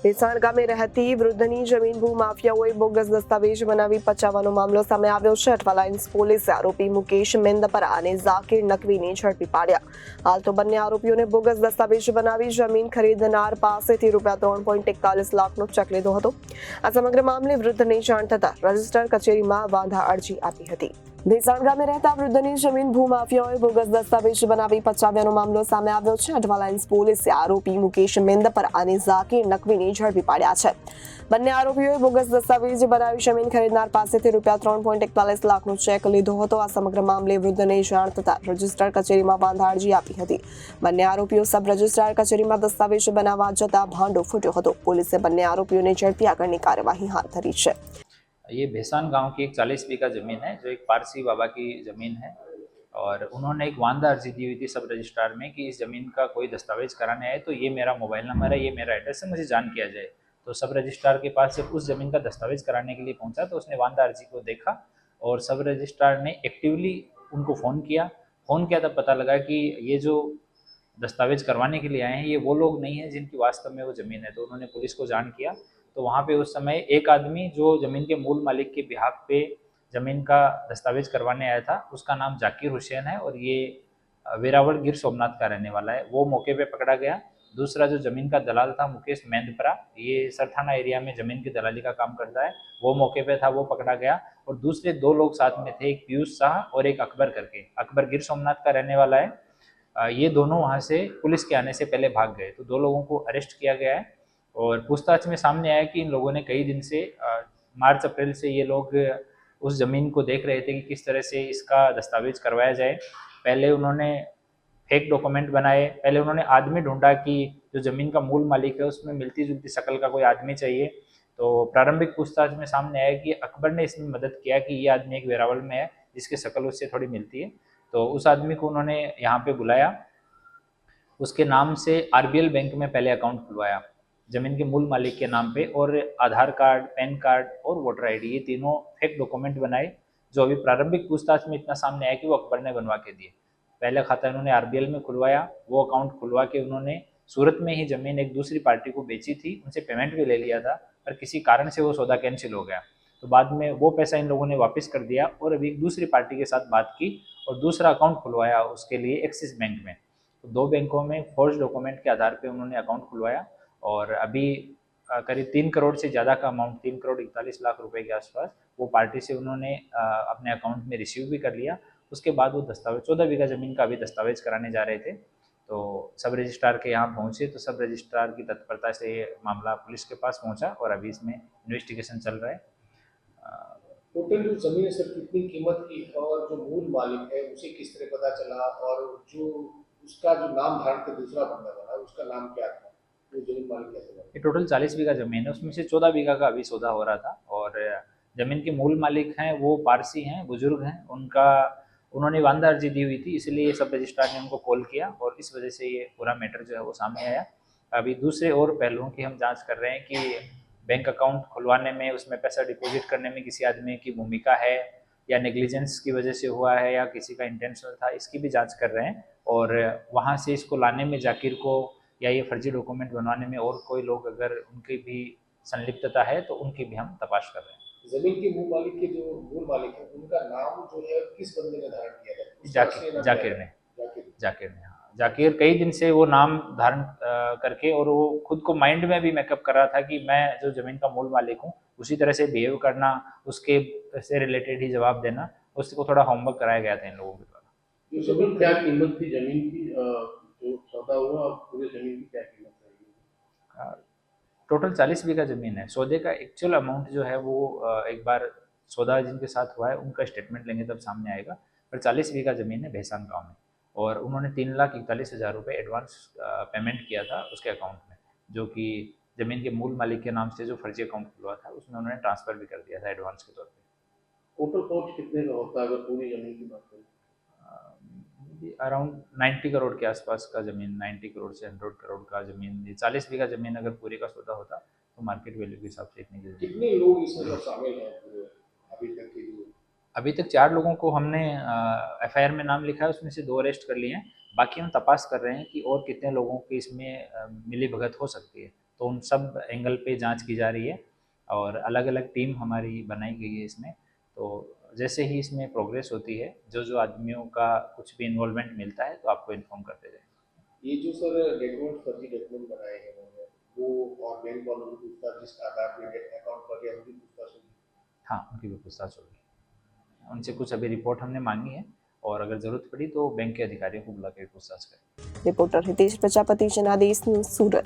ભેસાણ ગામે રહેતી વૃદ્ધની જમીન ભૂમાફિયાઓએ બોગસ દસ્તાવેજ બનાવી પચાવવાનો મામલો સામે આવ્યો છે। અઠવા લાઇન્સ પોલીસે આરોપી મુકેશ મેંદપરા અને ઝાકીર નકવીને ઝડપી પાડ્યા। હાલ તો બંને આરોપીઓને બોગસ દસ્તાવેજ બનાવી જમીન ખરીદનાર પાસેથી રૂપિયા 3.41 લાખનો ચેક લીધો હતો। આ સમગ્ર મામલે વૃદ્ધને જાણ થતા રજિસ્ટર કચેરીમાં વાંધા અરજી આપી હતી। ભેસાણ ગામે રહેતા વૃદ્ધની જમીન ભૂમાફિયાઓએ બોગસ દસ્તાવેજ બનાવી પચાવ્યાનો મામલો સામે આવ્યો છે। અઠવા લાઇન્સ પોલીસે આરોપી મુકેશ મેંદપરા અને ઝાકીર નકવીને ઝડપી પાડ્યા છે। બંને આરોપીઓએ બોગસ દસ્તાવેજ બનાવી જમીન ખરીદનાર પાસેથી રૂપિયા 3.41 લાખનો ચેક લીધો હતો। આ સમગ્ર મામલે વૃદ્ધને જાણ થતા રજિસ્ટર કચેરીમાં વાંધા અરજી આપી હતી। બંને આરોપીઓ સબ રજિસ્ટ્રાર કચેરીમાં દસ્તાવેજ બનાવવા જતા ભાંડો ફૂટ્યો હતો। પોલીસે બંને આરોપીઓને ઝડપી આગળની કાર્યવાહી હાથ ધરી છે। ये भैसान गांव की एक 40 बीघा ज़मीन है जो एक पारसी बाबा की ज़मीन है और उन्होंने एक वांदा अर्जी दी हुई थी सब रजिस्ट्रार में कि इस ज़मीन का कोई दस्तावेज कराने आए तो ये मेरा मोबाइल नंबर है, ये मेरा एड्रेस है, मुझे जान किया जाए। तो सब रजिस्ट्रार के पास जब उस ज़मीन का दस्तावेज कराने के लिए पहुंचा तो उसने वांदा अर्जी को देखा और सब रजिस्ट्रार ने एक्टिवली उनको फ़ोन किया तब पता लगा कि ये जो दस्तावेज करवाने के लिए आए हैं ये वो लोग नहीं हैं जिनकी वास्तव में वो ज़मीन है। तो उन्होंने पुलिस को जान किया तो वहाँ पे उस समय एक आदमी जो ज़मीन के मूल मालिक के बिहाफ पे ज़मीन का दस्तावेज करवाने आया था उसका नाम जाकिर हुसैन है और ये वेरावल गिर सोमनाथ का रहने वाला है, वो मौके पे पकड़ा गया। दूसरा जो ज़मीन का दलाल था मुकेश मेंदपरा, ये सरथाना एरिया में ज़मीन की दलाली का काम करता है, वो मौके पे था, वो पकड़ा गया। और दूसरे दो लोग साथ में थे, एक पीयूष शाह और एक अकबर करके। अकबर गिर सोमनाथ का रहने वाला है। ये दोनों वहाँ से पुलिस के आने से पहले भाग गए। तो दो लोगों को अरेस्ट किया गया है और पूछताछ में सामने आया कि इन लोगों ने कई दिन से मार्च अप्रैल से ये लोग उस ज़मीन को देख रहे थे कि किस तरह से इसका दस्तावेज करवाया जाए। पहले उन्होंने फेक डॉक्यूमेंट बनाए, पहले उन्होंने आदमी ढूंढा कि जो ज़मीन का मूल मालिक है उसमें मिलती जुलती शक्ल का कोई आदमी चाहिए। तो प्रारंभिक पूछताछ में सामने आया कि अकबर ने इसमें मदद किया कि ये आदमी एक वेरावल में है जिसकी शक्ल उससे थोड़ी मिलती है। तो उस आदमी को उन्होंने यहाँ पे बुलाया, उसके नाम से आरबीएल बैंक में पहले अकाउंट खुलवाया ज़मीन के मूल मालिक के नाम पे, और आधार कार्ड, पैन कार्ड और वोटर आईडी ये तीनों फेक डॉक्यूमेंट बनाए जो अभी प्रारंभिक पूछताछ में इतना सामने आया कि वो अकबर ने बनवा के दिए। पहले खाता इन्होंने आरबीएल में खुलवाया, वो अकाउंट खुलवा के उन्होंने सूरत में ही ज़मीन एक दूसरी पार्टी को बेची थी, उनसे पेमेंट भी ले लिया था, पर किसी कारण से वो सौदा कैंसिल हो गया। तो बाद में वो पैसा इन लोगों ने वापस कर दिया और अभी एक दूसरी पार्टी के साथ बात की और दूसरा अकाउंट खुलवाया उसके लिए एक्सिस बैंक में। तो दो बैंकों में फोर्ज डॉक्यूमेंट के आधार पे उन्होंने अकाउंट खुलवाया और अभी करीब 3 करोड़ से ज़्यादा का अमाउंट, 3 करोड़ 41 लाख रुपए के आसपास वो पार्टी से उन्होंने अपने अकाउंट में रिसीव भी कर लिया। उसके बाद वो दस्तावेज 14 बीघा ज़मीन का अभी दस्तावेज कराने जा रहे थे। तो सब रजिस्ट्रार के यहाँ पहुँचे तो सब रजिस्ट्रार की तत्परता से ये मामला पुलिस के पास पहुँचा और अभी इसमें इन्वेस्टिगेशन चल रहा है। टोटल जो जमीन है सर कितनी कीमत की और जो मूल मालिक है उसे किस तरह पता चला और जो उसका जो नाम धारण के दूसरा बंदा बना उसका नाम क्या था, वो जमीन मालिक कैसे बना? ये टोटल 40 बीघा ज़मीन है, उसमें से 14 बीघा का अभी सौदा हो रहा था और ज़मीन के मूल मालिक हैं वो पारसी हैं, बुजुर्ग हैं, उन्होंने वांदा अर्जी दी हुई थी, इसलिए सब रजिस्ट्रार ने उनको कॉल किया और इस वजह से ये पूरा मैटर जो है वो सामने आया। अभी दूसरे और पहलुओं की हम जांच कर रहे हैं कि बैंक अकाउंट खुलवाने में, उसमें पैसा डिपॉजिट करने में किसी आदमी की भूमिका है या नेग्लिजेंस की वजह से हुआ है या किसी का इंटेंशनल था, इसकी भी जांच कर रहे हैं। और वहाँ से इसको लाने में जाकिर को या ये फर्जी डॉक्यूमेंट बनवाने में और कोई लोग अगर उनकी भी संलिप्तता है तो उनकी भी हम तपाश कर रहे हैं। जमीन के मूल मालिक के जो मूल मालिक है उनका नाम जो है किस बंदे ने धारण किया था? जाकिर ने हाँ, जाकिर कई दिन से वो नाम धारण करके और वो खुद को माइंड में भी मेकअप कर रहा था कि मैं जो ज़मीन का मूल मालिक हूँ उसी तरह से बिहेव करना, उसके से रिलेटेड ही जवाब देना, उसको थोड़ा होमवर्क कराया गया था इन लोगों के द्वारा। जो जमीन क्या कीमत थी जमीन की, जो सौदा हुआ और पूरे जमीन की क्या कीमत है? टोटल 40 बीघा ज़मीन है। सौदे का एक्चुअल अमाउंट जो है वो एक बार सौदा जिनके साथ हुआ है उनका स्टेटमेंट लेंगे तब सामने आएगा, पर 40 बीघा ज़मीन है भैसान गाँव में और उन्होंने 3,41,000 रुपये एडवांस पेमेंट किया था उसके अकाउंट में, जो कि ज़मीन के मूल मालिक के नाम से जो फर्जी अकाउंट खुलवा था उसमें उन्होंने ट्रांसफ़र भी कर दिया था एडवांस के तौर पे। टोटल कॉस्ट कितने का होता है अगर पूरी ज़मीन की बात करें? अराउंड 90 करोड़ के आसपास का ज़मीन, 90 करोड़ से 100 करोड़ का ज़मीन, 40 बीघा ज़मीन अगर पूरी का सौदा होता तो मार्केट वैल्यू के हिसाब से इतनी की। कितने लोग इसमें शामिल हैं अभी तक के? अभी तक 4 लोगों को हमने एफआईआर में नाम लिखा है, उसमें से 2 अरेस्ट कर लिए हैं। बाकी हम तपास कर रहे हैं कि और कितने लोगों की इसमें मिली भगत हो सकती है। तो उन सब एंगल पे जांच की जा रही है और अलग अलग टीम हमारी बनाई गई है इसमें। तो जैसे ही इसमें प्रोग्रेस होती है, जो जो आदमियों का कुछ भी इन्वॉल्वमेंट मिलता है तो आपको इन्फॉर्म करते जाएंगे। ये जो सर डॉक्यूमेंट फर्जी डॉक्यूमेंट बनाए हैं उन्होंने, वो और बैंक वालों की पूछताछ जिस आधार पे अकाउंट पर गया उनकी पूछताछ होगी। हाँ, उनकी भी पूछताछ होगी। उनसे कुछ अभी रिपोर्ट हमने मांगी है और अगर ज़रूरत पड़ी तो बैंक के अधिकारियों को बुला के पूछताछ करें। रिपोर्टर हितेश प्रजापति, जनादेश न्यूज, सूरत।